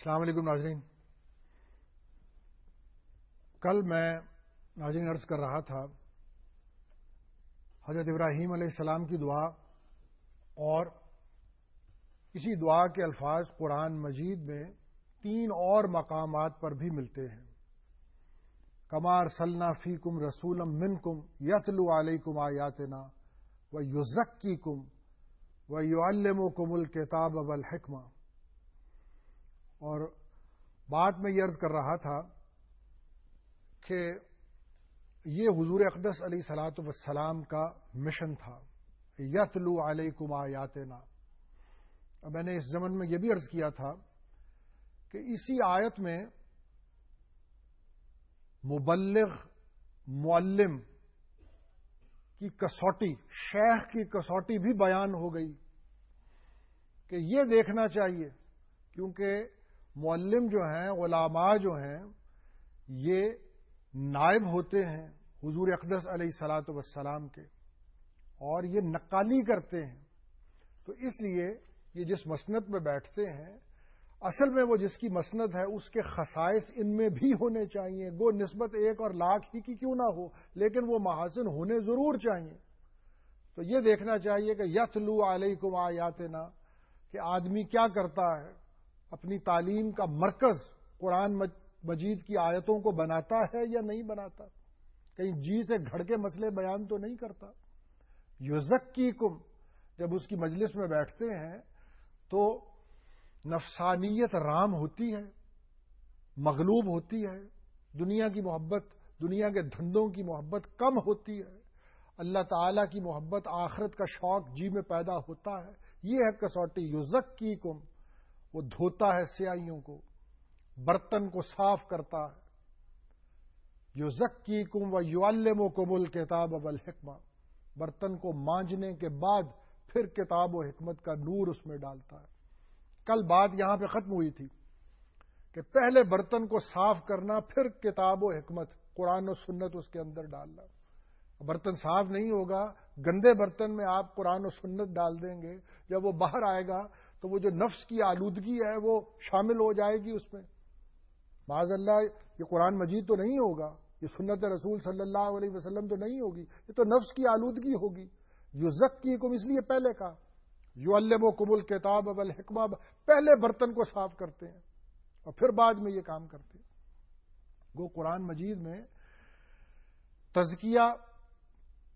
السلام علیکم ناظرین. کل میں ناظرین عرض کر رہا تھا حضرت ابراہیم علیہ السلام کی دعا اور اسی دعا کے الفاظ قرآن مجید میں 3 اور مقامات پر بھی ملتے ہیں. کما ارسلنا فیکم رسولا منکم یتلو علیکم آیاتنا ویزکیکم ویعلمکم الکتاب والحکمہ. اور بات میں یہ عرض کر رہا تھا کہ یہ حضور اقدس علیہ الصلوۃ والسلام کا مشن تھا، یتلو علیکم آیاتنا. اور میں نے اس ضمن میں یہ بھی عرض کیا تھا کہ اسی آیت میں مبلغ معلم کی کسوٹی، شیخ کی کسوٹی بھی بیان ہو گئی کہ یہ دیکھنا چاہیے، کیونکہ معلم جو ہیں، علماء جو ہیں، یہ نائب ہوتے ہیں حضور اقدس علیہ الصلوۃ والسلام کے، اور یہ نقالی کرتے ہیں. تو اس لیے یہ جس مسند میں بیٹھتے ہیں، اصل میں وہ جس کی مسند ہے اس کے خصائص ان میں بھی ہونے چاہیے. گو نسبت 1 اور لاکھ ہی کی کیوں نہ ہو، لیکن وہ محاسن ہونے ضرور چاہیے. تو یہ دیکھنا چاہیے کہ یتلو علیکم آیاتنا، کہ آدمی کیا کرتا ہے، اپنی تعلیم کا مرکز قرآن مجید کی آیتوں کو بناتا ہے یا نہیں بناتا، کہیں جی سے گھڑ کے مسئلے بیان تو نہیں کرتا. یزکیکم، جب اس کی مجلس میں بیٹھتے ہیں تو نفسانیت رام ہوتی ہے، مغلوب ہوتی ہے، دنیا کی محبت، دنیا کے دھندوں کی محبت کم ہوتی ہے، اللہ تعالی کی محبت، آخرت کا شوق جی میں پیدا ہوتا ہے. یہ ہے کسوٹی. یزکیکم، وہ دھوتا ہے سیاہیوں کو، برتن کو صاف کرتا ہے. یزکیکم ویعلمکم الکتاب والحکمہ، برتن کو مانجنے کے بعد پھر کتاب و حکمت کا نور اس میں ڈالتا ہے. کل بات یہاں پہ ختم ہوئی تھی کہ پہلے برتن کو صاف کرنا، پھر کتاب و حکمت، قرآن و سنت اس کے اندر ڈالنا. برتن صاف نہیں ہوگا، گندے برتن میں آپ قرآن و سنت ڈال دیں گے، جب وہ باہر آئے گا تو وہ جو نفس کی آلودگی ہے وہ شامل ہو جائے گی اس میں. معاذ اللہ، یہ قرآن مجید تو نہیں ہوگا، یہ سنت رسول صلی اللہ علیہ وسلم تو نہیں ہوگی، یہ تو نفس کی آلودگی ہوگی. یزکیکم اس لیے پہلے کہا، یعلمکم الکتاب والحکمہ، پہلے برتن کو صاف کرتے ہیں اور پھر بعد میں یہ کام کرتے ہیں. وہ قرآن مجید میں تزکیہ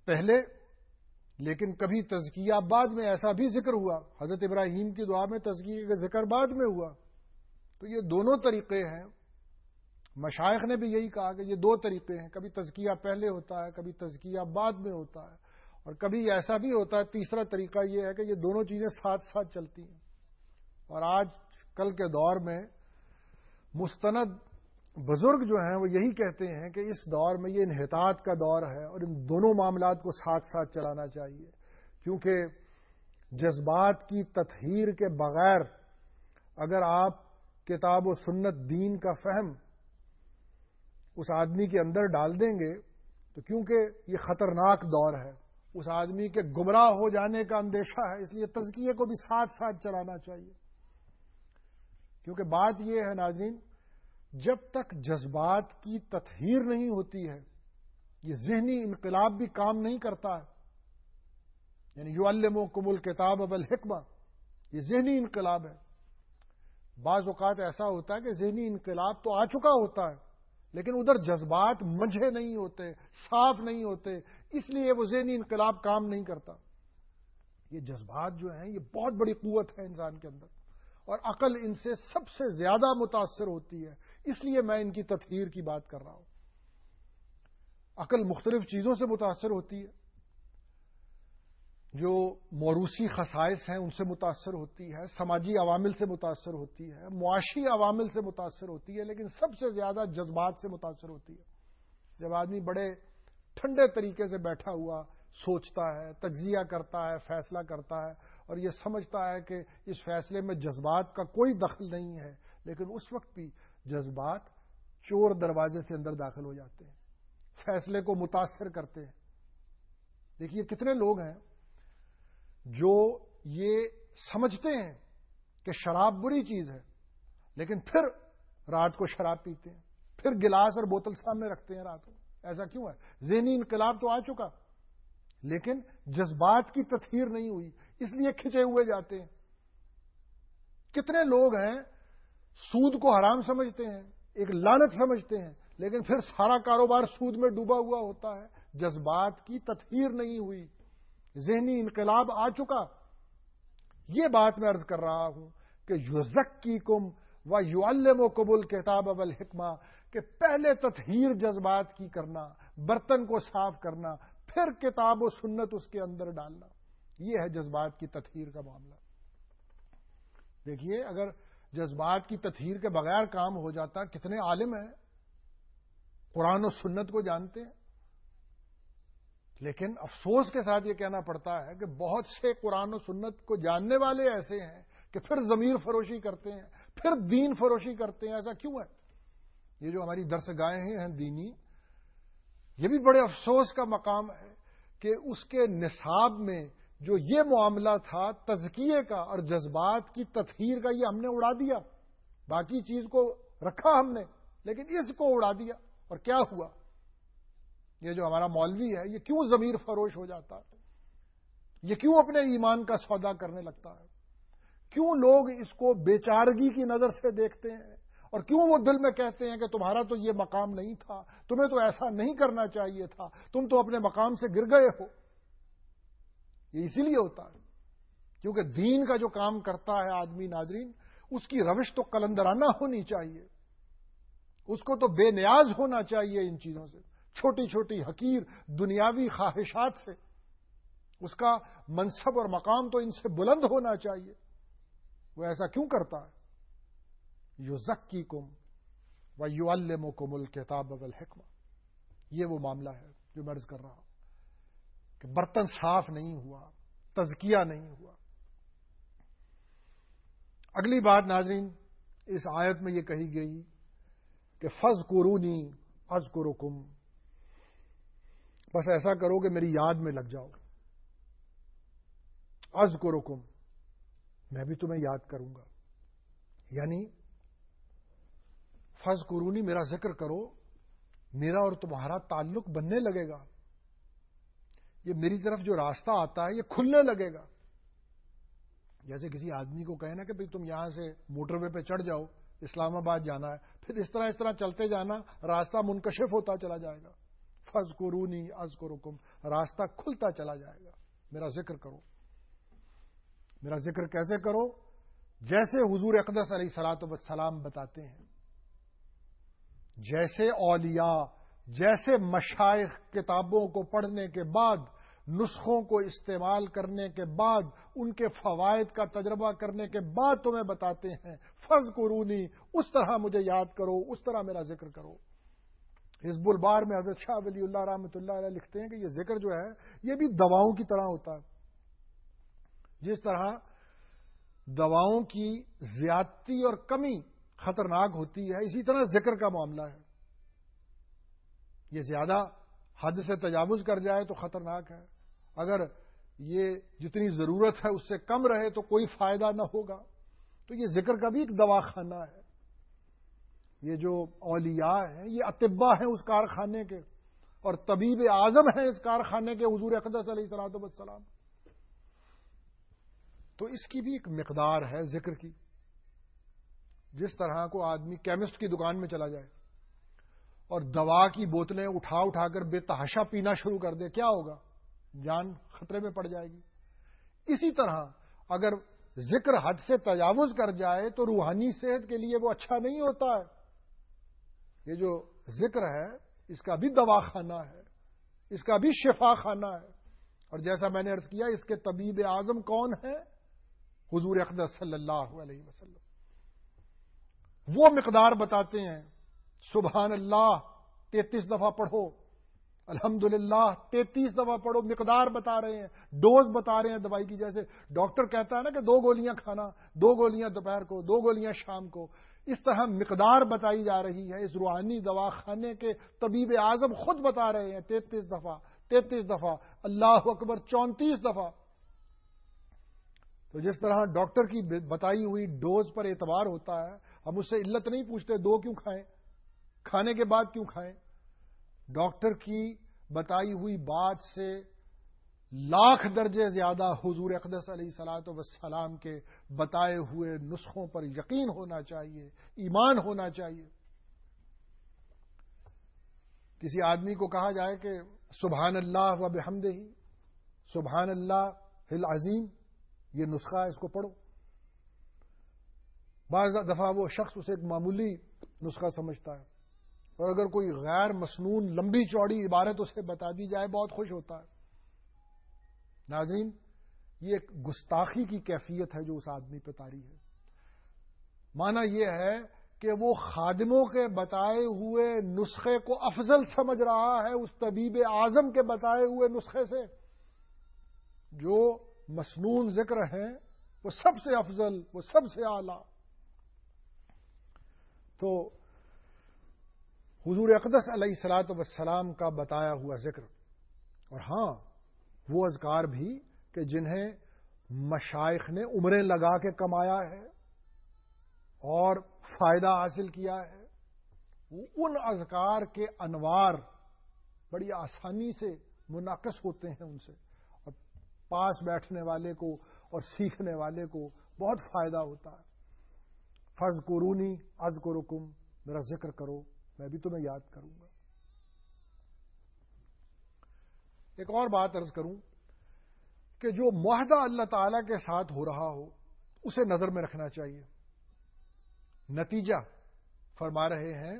پہلے، لیکن کبھی تزکیہ بعد میں، ایسا بھی ذکر ہوا. حضرت ابراہیم کی دعا میں تزکیہ کا ذکر بعد میں ہوا. تو یہ دونوں طریقے ہیں. مشائخ نے بھی یہی کہا کہ یہ 2 طریقے ہیں، کبھی تزکیہ پہلے ہوتا ہے، کبھی تزکیہ بعد میں ہوتا ہے، اور کبھی ایسا بھی ہوتا ہے. تیسرا طریقہ یہ ہے کہ یہ دونوں چیزیں ساتھ ساتھ چلتی ہیں. اور آج کل کے دور میں مستند بزرگ جو ہیں وہ یہی کہتے ہیں کہ اس دور میں یہ انحطاط کا دور ہے اور ان دونوں معاملات کو ساتھ ساتھ چلانا چاہیے، کیونکہ جذبات کی تطہیر کے بغیر اگر آپ کتاب و سنت دین کا فہم اس آدمی کے اندر ڈال دیں گے تو کیونکہ یہ خطرناک دور ہے، اس آدمی کے گمراہ ہو جانے کا اندیشہ ہے. اس لیے تزکیے کو بھی ساتھ ساتھ چلانا چاہیے. کیونکہ بات یہ ہے ناظرین، جب تک جذبات کی تطہیر نہیں ہوتی ہے، یہ ذہنی انقلاب بھی کام نہیں کرتا ہے. یعنی یعلمکم الکتاب والحکمہ، یہ ذہنی انقلاب ہے. بعض اوقات ایسا ہوتا ہے کہ ذہنی انقلاب تو آ چکا ہوتا ہے، لیکن ادھر جذبات منجھے نہیں ہوتے، صاف نہیں ہوتے، اس لیے وہ ذہنی انقلاب کام نہیں کرتا. یہ جذبات جو ہیں یہ بہت بڑی قوت ہے انسان کے اندر، اور عقل ان سے سب سے زیادہ متاثر ہوتی ہے. اس لیے میں ان کی تطہیر کی بات کر رہا ہوں. عقل مختلف چیزوں سے متاثر ہوتی ہے، جو موروثی خصائص ہیں ان سے متاثر ہوتی ہے، سماجی عوامل سے متاثر ہوتی ہے، معاشی عوامل سے متاثر ہوتی ہے، لیکن سب سے زیادہ جذبات سے متاثر ہوتی ہے. جب آدمی بڑے ٹھنڈے طریقے سے بیٹھا ہوا سوچتا ہے، تجزیہ کرتا ہے، فیصلہ کرتا ہے، اور یہ سمجھتا ہے کہ اس فیصلے میں جذبات کا کوئی دخل نہیں ہے، لیکن اس وقت بھی جذبات چور دروازے سے اندر داخل ہو جاتے ہیں، فیصلے کو متاثر کرتے ہیں. دیکھیے کتنے لوگ ہیں جو یہ سمجھتے ہیں کہ شراب بری چیز ہے، لیکن پھر رات کو شراب پیتے ہیں، پھر گلاس اور بوتل سامنے رکھتے ہیں رات کو. ایسا کیوں ہے؟ ذہنی انقلاب تو آ چکا، لیکن جذبات کی تطہیر نہیں ہوئی، اس لیے کھنچے ہوئے جاتے ہیں. کتنے لوگ ہیں سود کو حرام سمجھتے ہیں، ایک لعنت سمجھتے ہیں، لیکن پھر سارا کاروبار سود میں ڈوبا ہوا ہوتا ہے. جذبات کی تطہیر نہیں ہوئی، ذہنی انقلاب آ چکا. یہ بات میں عرض کر رہا ہوں کہ یزکیکم و یعلمکم الکتاب والحکمہ، کہ پہلے تطہیر جذبات کی کرنا، برتن کو صاف کرنا، پھر کتاب و سنت اس کے اندر ڈالنا. یہ ہے جذبات کی تطہیر کا معاملہ. دیکھیے، اگر جذبات کی تطہیر کے بغیر کام ہو جاتا، کتنے عالم ہیں قرآن و سنت کو جانتے ہیں، لیکن افسوس کے ساتھ یہ کہنا پڑتا ہے کہ بہت سے قرآن و سنت کو جاننے والے ایسے ہیں کہ پھر ضمیر فروشی کرتے ہیں، پھر دین فروشی کرتے ہیں. ایسا کیوں ہے؟ یہ جو ہماری درس گاہیں ہیں دینی، یہ بھی بڑے افسوس کا مقام ہے کہ اس کے نصاب میں جو یہ معاملہ تھا تزکیے کا اور جذبات کی تطہیر کا، یہ ہم نے اڑا دیا. باقی چیز کو رکھا ہم نے، لیکن اس کو اڑا دیا. اور کیا ہوا؟ یہ جو ہمارا مولوی ہے، یہ کیوں ضمیر فروش ہو جاتا ہے؟ یہ کیوں اپنے ایمان کا سودا کرنے لگتا ہے؟ کیوں لوگ اس کو بیچارگی کی نظر سے دیکھتے ہیں؟ اور کیوں وہ دل میں کہتے ہیں کہ تمہارا تو یہ مقام نہیں تھا، تمہیں تو ایسا نہیں کرنا چاہیے تھا، تم تو اپنے مقام سے گر گئے ہو؟ یہ اسی لیے ہوتا ہے کیونکہ دین کا جو کام کرتا ہے آدمی، ناظرین، اس کی روش تو قلندرانہ ہونی چاہیے، اس کو تو بے نیاز ہونا چاہیے ان چیزوں سے، چھوٹی چھوٹی حقیر دنیاوی خواہشات سے. اس کا منصب اور مقام تو ان سے بلند ہونا چاہیے. وہ ایسا کیوں کرتا ہے؟ یزکیکم و یعلمکم الکتاب والحکمہ. یہ وہ معاملہ ہے جو میں عرض کر رہا ہوں کہ برتن صاف نہیں ہوا، تزکیہ نہیں ہوا. اگلی بات ناظرین اس آیت میں یہ کہی گئی کہ فاذکرونی اذکرکم، بس ایسا کرو کہ میری یاد میں لگ جاؤ. اذکرکم، میں بھی تمہیں یاد کروں گا. یعنی فاذکرونی، میرا ذکر کرو، میرا اور تمہارا تعلق بننے لگے گا. یہ میری طرف جو راستہ آتا ہے یہ کھلنے لگے گا. جیسے کسی آدمی کو کہنا کہ بھئی تم یہاں سے موٹر وے پہ چڑھ جاؤ، اسلام آباد جانا ہے، پھر اس طرح چلتے جانا، راستہ منکشف ہوتا چلا جائے گا. فاذکرونی اذکرکم، راستہ کھلتا چلا جائے گا. میرا ذکر کرو. میرا ذکر کیسے کرو؟ جیسے حضور اقدس علیہ الصلوۃ والسلام بتاتے ہیں، جیسے اولیاء، جیسے مشائخ کتابوں کو پڑھنے کے بعد، نسخوں کو استعمال کرنے کے بعد، ان کے فوائد کا تجربہ کرنے کے بعد تمہیں بتاتے ہیں فاذکرونی، اس طرح مجھے یاد کرو، اس طرح میرا ذکر کرو. حزب البار میں حضرت شاہ ولی اللہ رحمۃ اللہ علیہ لکھتے ہیں کہ یہ ذکر جو ہے یہ بھی دواؤں کی طرح ہوتا ہے. جس طرح دواؤں کی زیادتی اور کمی خطرناک ہوتی ہے، اسی طرح ذکر کا معاملہ ہے. یہ زیادہ حد سے تجاوز کر جائے تو خطرناک ہے، اگر یہ جتنی ضرورت ہے اس سے کم رہے تو کوئی فائدہ نہ ہوگا. تو یہ ذکر کا بھی ایک دواخانہ ہے. یہ جو اولیاء ہیں یہ اطباء ہیں اس کارخانے کے، اور طبیب اعظم ہیں اس کارخانے کے، حضور اقدس علیہ الصلوۃ والسلام. تو اس کی بھی ایک مقدار ہے ذکر کی. جس طرح کو آدمی کیمسٹ کی دکان میں چلا جائے اور دوا کی بوتلیں اٹھا کر بے تحاشا پینا شروع کر دے، کیا ہوگا؟ جان خطرے میں پڑ جائے گی. اسی طرح اگر ذکر حد سے تجاوز کر جائے تو روحانی صحت کے لیے وہ اچھا نہیں ہوتا ہے. یہ جو ذکر ہے اس کا بھی دواخانہ ہے، اس کا بھی شفا خانہ ہے. اور جیسا میں نے عرض کیا، اس کے طبیب اعظم کون ہے؟ حضور اقدس صلی اللہ علیہ وسلم. وہ مقدار بتاتے ہیں، سبحان اللہ 33 دفعہ پڑھو، الحمدللہ 33 دفعہ پڑھو. مقدار بتا رہے ہیں، ڈوز بتا رہے ہیں دوائی کی. جیسے ڈاکٹر کہتا ہے نا کہ 2 گولیاں کھانا، 2 گولیاں دوپہر کو، 2 گولیاں شام کو، اس طرح مقدار بتائی جا رہی ہے. اس روحانی دواخانے کے طبیب اعظم خود بتا رہے ہیں 33 دفعہ، 33 دفعہ، اللہ اکبر 34 دفعہ. تو جس طرح ڈاکٹر کی بتائی ہوئی ڈوز پر اعتبار ہوتا ہے، ہم اس سے علت نہیں پوچھتے 2 کیوں کھائیں، کھانے کے بعد کیوں کھائیں. ڈاکٹر کی بتائی ہوئی بات سے لاکھ درجے زیادہ حضور اقدس علیہ الصلوۃ والسلام کے بتائے ہوئے نسخوں پر یقین ہونا چاہیے، ایمان ہونا چاہیے. کسی آدمی کو کہا جائے کہ سبحان اللہ و بحمدہ، سبحان اللہ العظیم، یہ نسخہ ہے، اس کو پڑھو. بعض دفعہ وہ شخص اسے ایک معمولی نسخہ سمجھتا ہے، اور اگر کوئی غیر مسنون لمبی چوڑی عبارت اسے بتا دی جائے بہت خوش ہوتا ہے. ناظرین، یہ ایک گستاخی کی کیفیت ہے جو اس آدمی پہ طاری ہے. معنی یہ ہے کہ وہ خادموں کے بتائے ہوئے نسخے کو افضل سمجھ رہا ہے اس طبیب اعظم کے بتائے ہوئے نسخے سے. جو مسنون ذکر ہیں وہ سب سے افضل، وہ سب سے اعلی. تو حضور اقدس علیہ الصلوۃ والسلام کا بتایا ہوا ذکر، اور ہاں وہ اذکار بھی کہ جنہیں مشائخ نے عمریں لگا کے کمایا ہے اور فائدہ حاصل کیا ہے، ان اذکار کے انوار بڑی آسانی سے منعکس ہوتے ہیں ان سے، اور پاس بیٹھنے والے کو اور سیکھنے والے کو بہت فائدہ ہوتا ہے. فاذکرونی اذکرکم، میرا ذکر کرو میں بھی تمہیں یاد کروں گا. ایک اور بات عرض کروں کہ جو معاہدہ اللہ تعالی کے ساتھ ہو رہا ہو اسے نظر میں رکھنا چاہیے. نتیجہ فرما رہے ہیں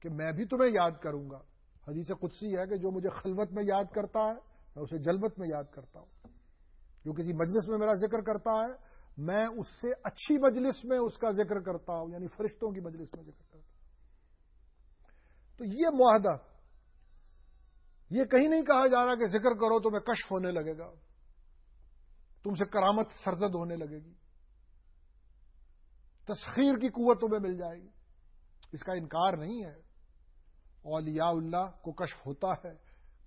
کہ میں بھی تمہیں یاد کروں گا. حدیث قدسی ہے کہ جو مجھے خلوت میں یاد کرتا ہے میں اسے جلوت میں یاد کرتا ہوں. جو کسی مجلس میں میرا ذکر کرتا ہے میں اس سے اچھی مجلس میں اس کا ذکر کرتا ہوں، یعنی فرشتوں کی مجلس میں ذکر کرتا ہوں. تو یہ معاہدہ، یہ کہیں نہیں کہا جا رہا کہ ذکر کرو تو میں کشف ہونے لگے گا، تم سے کرامت سرزد ہونے لگے گی، تسخیر کی قوت تمہیں مل جائے گی. اس کا انکار نہیں ہے. اولیاء اللہ کو کشف ہوتا ہے،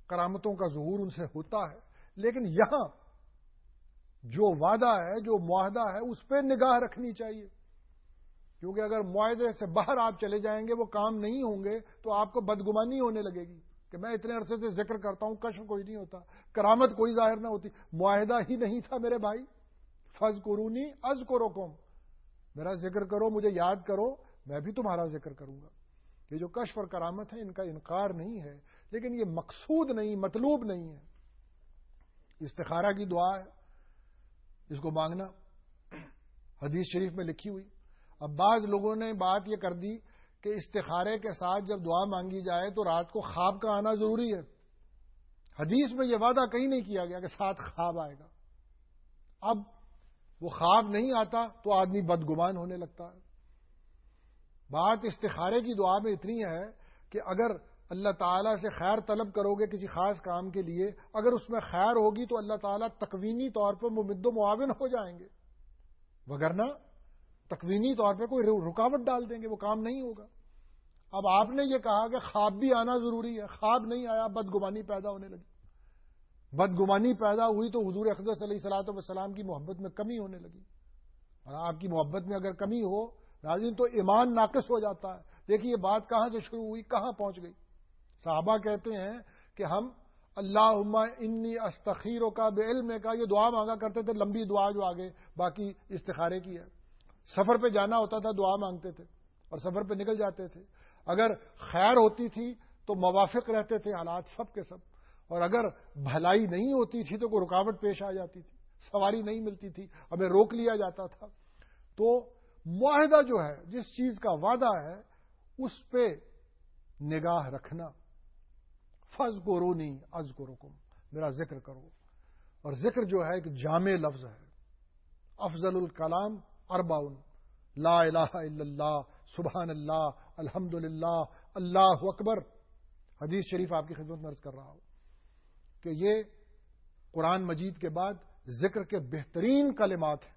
کرامتوں کا ظہور ان سے ہوتا ہے، لیکن یہاں جو وعدہ ہے، جو معاہدہ ہے، اس پہ نگاہ رکھنی چاہیے. کیونکہ اگر معاہدے سے باہر آپ چلے جائیں گے، وہ کام نہیں ہوں گے، تو آپ کو بدگمانی ہونے لگے گی کہ میں اتنے عرصے سے ذکر کرتا ہوں، کشف کوئی نہیں ہوتا، کرامت کوئی ظاہر نہ ہوتی. معاہدہ ہی نہیں تھا میرے بھائی. فاذکرونی اذکرکم، میرا ذکر کرو، مجھے یاد کرو، میں بھی تمہارا ذکر کروں گا. یہ جو کشف اور کرامت ہے ان کا انکار نہیں ہے، لیکن یہ مقصود نہیں، مطلوب نہیں ہے. استخارہ کی دعا ہے، اس کو مانگنا حدیث شریف میں لکھی ہوئی. اب بعض لوگوں نے بات یہ کر دی کہ استخارے کے ساتھ جب دعا مانگی جائے تو رات کو خواب کا آنا ضروری ہے. حدیث میں یہ وعدہ کہیں نہیں کیا گیا کہ ساتھ خواب آئے گا. اب وہ خواب نہیں آتا تو آدمی بدگمان ہونے لگتا ہے. بات استخارے کی دعا میں اتنی ہے کہ اگر اللہ تعالیٰ سے خیر طلب کرو گے کسی خاص کام کے لیے، اگر اس میں خیر ہوگی تو اللہ تعالیٰ تکوینی طور پر ممد و معاون ہو جائیں گے، وگرنہ تکوینی طور پہ کوئی رکاوٹ ڈال دیں گے، وہ کام نہیں ہوگا. اب آپ نے یہ کہا کہ خواب بھی آنا ضروری ہے، خواب نہیں آیا، بدگمانی پیدا ہونے لگی. بدگمانی پیدا ہوئی تو حضور اقدس علیہ الصلوۃ والسلام کی محبت میں کمی ہونے لگی. اور آپ کی محبت میں اگر کمی ہو ناظرین تو ایمان ناقص ہو جاتا ہے. دیکھیے یہ بات کہاں سے شروع ہوئی، کہاں پہنچ گئی. صحابہ کہتے ہیں کہ ہم اللہم انی استخیرک کا بعلم کا، یہ دعا مانگا کرتے تھے، لمبی دعا جو آگے باقی استخارے کی ہے. سفر پہ جانا ہوتا تھا دعا مانگتے تھے اور سفر پہ نکل جاتے تھے. اگر خیر ہوتی تھی تو موافق رہتے تھے حالات سب کے سب، اور اگر بھلائی نہیں ہوتی تھی تو کوئی رکاوٹ پیش آ جاتی تھی، سواری نہیں ملتی تھی، ہمیں روک لیا جاتا تھا. تو معاہدہ جو ہے، جس چیز کا وعدہ ہے، اس پہ نگاہ رکھنا. فاذکرونی اذکرکم، میرا ذکر کرو. اور ذکر جو ہے ایک جامع لفظ ہے. افضل الکلام اربع، لا الہ الا اللہ، سبحان اللہ، الحمد للہ، اللہ اکبر. حدیث شریف آپ کی خدمت میں عرض کر رہا ہوں کہ یہ قرآن مجید کے بعد ذکر کے بہترین کلمات ہیں.